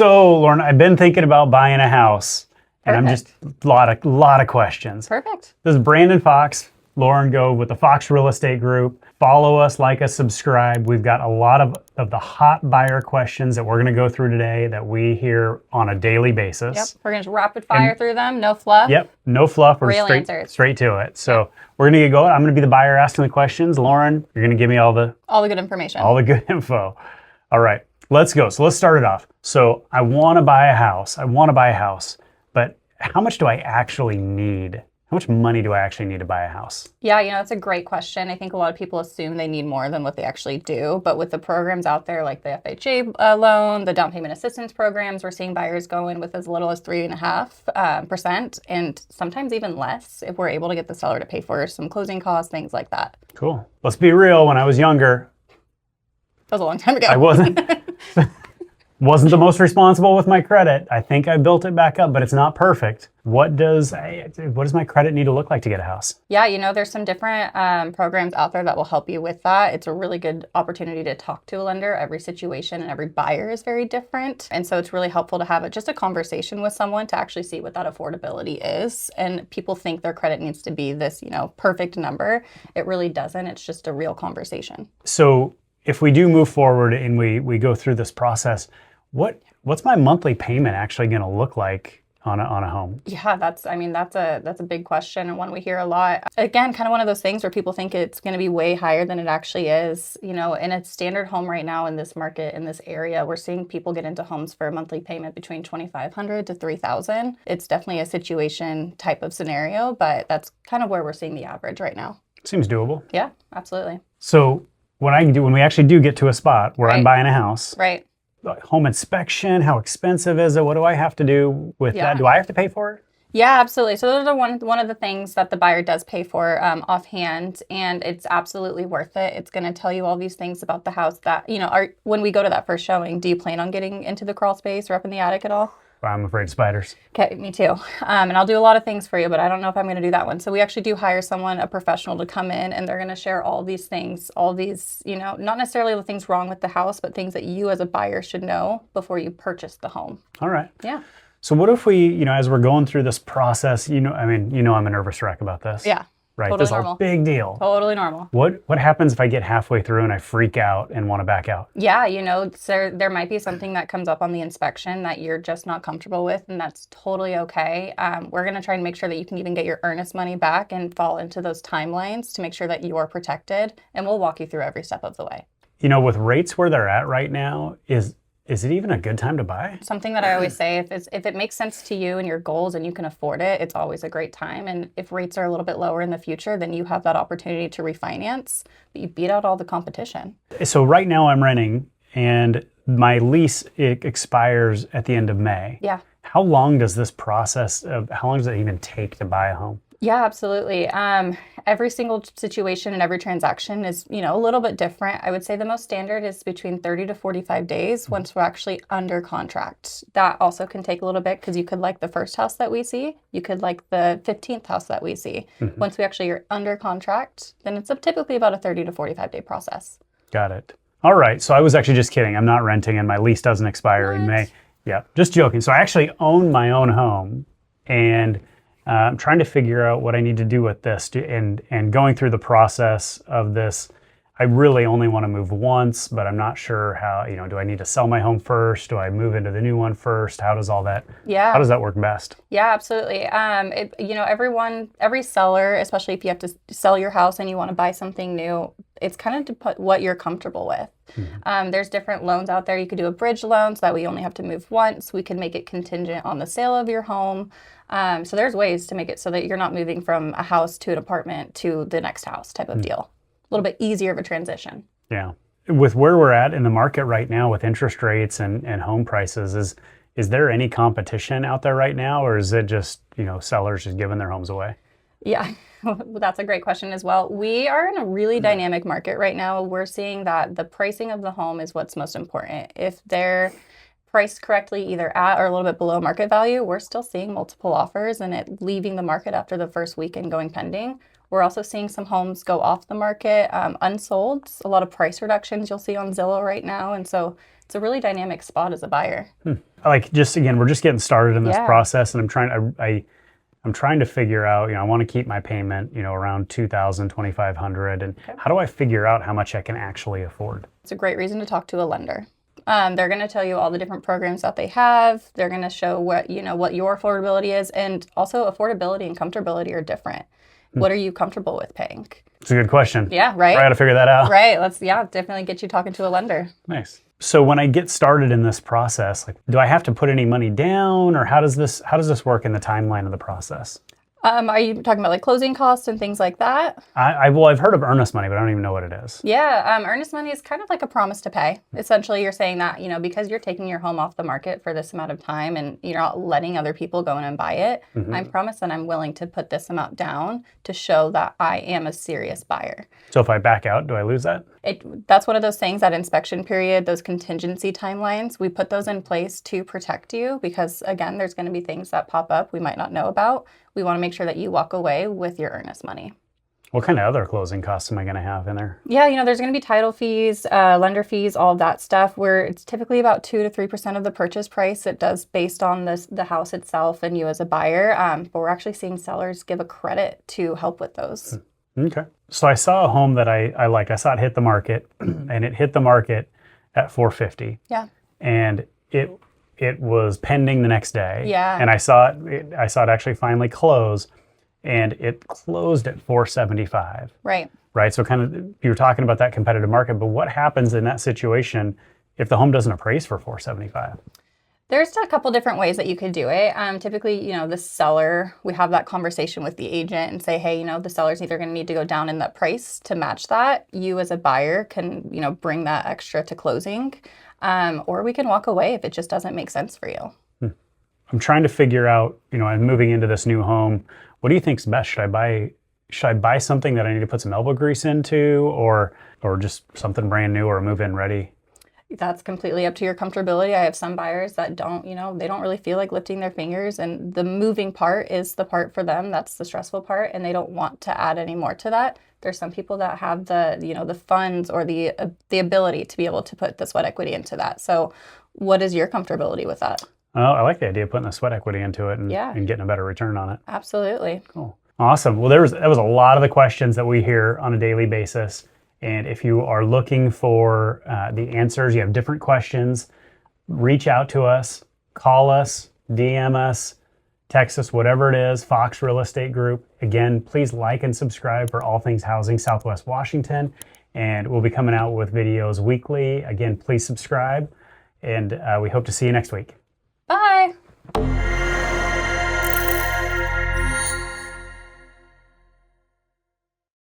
So, Lauren, I've been thinking about buying a house, and I'm just Perfect. a lot of questions. Perfect. This is Brandon Fox, Lauren Gove with the Fox Real Estate Group. Follow us, like us, subscribe. We've got a lot of the hot buyer questions that we're going to go through today that we hear on a daily basis. Yep. We're going to rapid fire through them. No fluff. Yep. No fluff. We're Real answers. straight to it. So we're going to get going. I'm going to be the buyer asking the questions. Lauren, you're going to give me all the good information. all the good info. All right. Let's go. So let's start it off. So I want to buy a house. But how much do I actually need? How much money do I actually need to buy a house? Yeah, that's a great question. I think a lot of people assume they need more than what they actually do. But with the programs out there like the FHA loan, the down payment assistance programs, we're seeing buyers go in with as little as 3.5%, and sometimes even less if we're able to get the seller to pay for some closing costs, things like that. Cool. Let's be real. When I was younger, That was a long time ago. I wasn't the most responsible with my credit. I think I built it back up, but it's not perfect. What does my credit need to look like to get a house? Yeah, there's some different programs out there that will help you with that. It's a really good opportunity to talk to a lender. Every situation and every buyer is very different. And so it's really helpful to have just a conversation with someone to actually see what that affordability is. And people think their credit needs to be this, perfect number. It really doesn't. It's just a real conversation. So if we do move forward and we go through this process, what's my monthly payment actually going to look like on a home? Yeah, that's a big question and one we hear a lot. Again, kind of one of those things where people think it's going to be way higher than it actually is. In a standard home right now in this market, in this area, we're seeing people get into homes for a monthly payment between $2,500 to $3,000. It's definitely a situation type of scenario, but that's kind of where we're seeing the average right now. Seems doable. Yeah, absolutely. So when we actually do get to a spot where I'm buying a house, right? Home inspection, how expensive is it? What do I have to do with that? Do I have to pay for it? Yeah, absolutely. So those are one of the things that the buyer does pay for offhand, and it's absolutely worth it. It's going to tell you all these things about the house that, when we go to that first showing, do you plan on getting into the crawl space or up in the attic at all? I'm afraid of spiders. Okay, me too. And I'll do a lot of things for you, but I don't know if I'm going to do that one. So we actually do hire a professional to come in, and they're going to share all these things, not necessarily the things wrong with the house, but things that you as a buyer should know before you purchase the home. All right. Yeah. So what if we, as we're going through this process, I'm a nervous wreck about this. Yeah. Right. Totally This is normal. a big deal. Totally normal. What happens if I get halfway through and I freak out and want to back out? Yeah, there might be something that comes up on the inspection that you're just not comfortable with, and that's totally okay. We're going to try and make sure that you can even get your earnest money back and fall into those timelines to make sure that you're protected, and we'll walk you through every step of the way. With rates where they're at right now, is it even a good time to buy? Something that I always say, if it makes sense to you and your goals and you can afford it, it's always a great time. And if rates are a little bit lower in the future, then you have that opportunity to refinance, but you beat out all the competition. So right now I'm renting and my lease expires at the end of May. Yeah. How long does this process how long does it even take to buy a home? Yeah, absolutely. Every single situation and every transaction is, a little bit different. I would say the most standard is between 30 to 45 days once we're actually under contract. That also can take a little bit because you could like the first house that we see. You could like the 15th house that we see. Mm-hmm. Once we actually are under contract, then it's typically about a 30 to 45 day process. Got it. All right. So I was actually just kidding. I'm not renting and my lease doesn't expire in May. Yeah, just joking. So I actually own my own home, and I'm trying to figure out what I need to do with this, and going through the process of this. I really only want to move once, but I'm not sure how, do I need to sell my home first? Do I move into the new one first? How does all that, how does that work best? Yeah, absolutely. Every seller, especially if you have to sell your house and you want to buy something new, it's kind of to put what you're comfortable with. Mm-hmm. There's different loans out there. You could do a bridge loan so that we only have to move once. We can make it contingent on the sale of your home. So there's ways to make it so that you're not moving from a house to an apartment to the next house type of deal. A little bit easier of a transition. Yeah. With where we're at in the market right now with interest rates and home prices, is there any competition out there right now, or is it just, sellers just giving their homes away? Yeah, that's a great question as well. We are in a really dynamic market right now. We're seeing that the pricing of the home is what's most important. If they're priced correctly, either at or a little bit below market value, we're still seeing multiple offers and it leaving the market after the first week and going pending. We're also seeing some homes go off the market, unsold. A lot of price reductions you'll see on Zillow right now. And so It's a really dynamic spot as a buyer. Like, just again, we're just getting started in this Yeah. process, and I'm trying to figure out, I want to keep my payment, around $2,000, $2,500, and how do I figure out how much I can actually afford? It's a great reason to talk to a lender. They're going to tell you all the different programs that they have. They're going to show what your affordability is, and also affordability and comfortability are different. What are you comfortable with paying? It's a good question. Yeah, right. I got to figure that out. Right. Let's definitely get you talking to a lender. Nice. So when I get started in this process, like, do I have to put any money down, or how does this work in the timeline of the process? Are you talking about like closing costs and things like that? I've heard of earnest money, but I don't even know what it is. Yeah, earnest money is kind of like a promise to pay. Essentially, you're saying that, because you're taking your home off the market for this amount of time and you're not letting other people go in and buy it, I promise that I'm willing to put this amount down to show that I am a serious buyer. So if I back out, do I lose that? That's one of those things, that inspection period, those contingency timelines, we put those in place to protect you because, again, there's going to be things that pop up we might not know about. We want to make sure that you walk away with your earnest money. What kind of other closing costs am I going to have in there? Yeah, there's going to be title fees, lender fees, all of that stuff, where it's typically about 2 to 3% of the purchase price. It does based on the house itself and you as a buyer. But we're actually seeing sellers give a credit to help with those. Okay. So I saw a home that I like. I saw it hit the market, and it hit the market at $450. Yeah. And it was pending the next day. Yeah. And I saw it actually finally close, and it closed at $475. Right. Right. So kind of, you were talking about that competitive market, but what happens in that situation if the home doesn't appraise for $475? There's a couple different ways that you could do it. Typically, the seller, we have that conversation with the agent and say, hey, the seller's either going to need to go down in that price to match that. You as a buyer can, bring that extra to closing, or we can walk away if it just doesn't make sense for you. I'm trying to figure out, I'm moving into this new home. What do you think's best? Should I buy something that I need to put some elbow grease into, or just something brand new, or a move-in ready? That's completely up to your comfortability. I have some buyers that don't, they don't really feel like lifting their fingers, and the moving part is the part for them. That's the stressful part, and they don't want to add any more to that. There's some people that have the funds or the ability to be able to put the sweat equity into that. So what is your comfortability with that? Oh, I like the idea of putting the sweat equity into it and getting a better return on it. Absolutely. Cool. Awesome. Well, that was a lot of the questions that we hear on a daily basis. And if you are looking for the answers, you have different questions, reach out to us, call us, DM us, text us, whatever it is, Fox Real Estate Group. Again, please like and subscribe for all things housing Southwest Washington. And we'll be coming out with videos weekly. Again, please subscribe. And we hope to see you next week.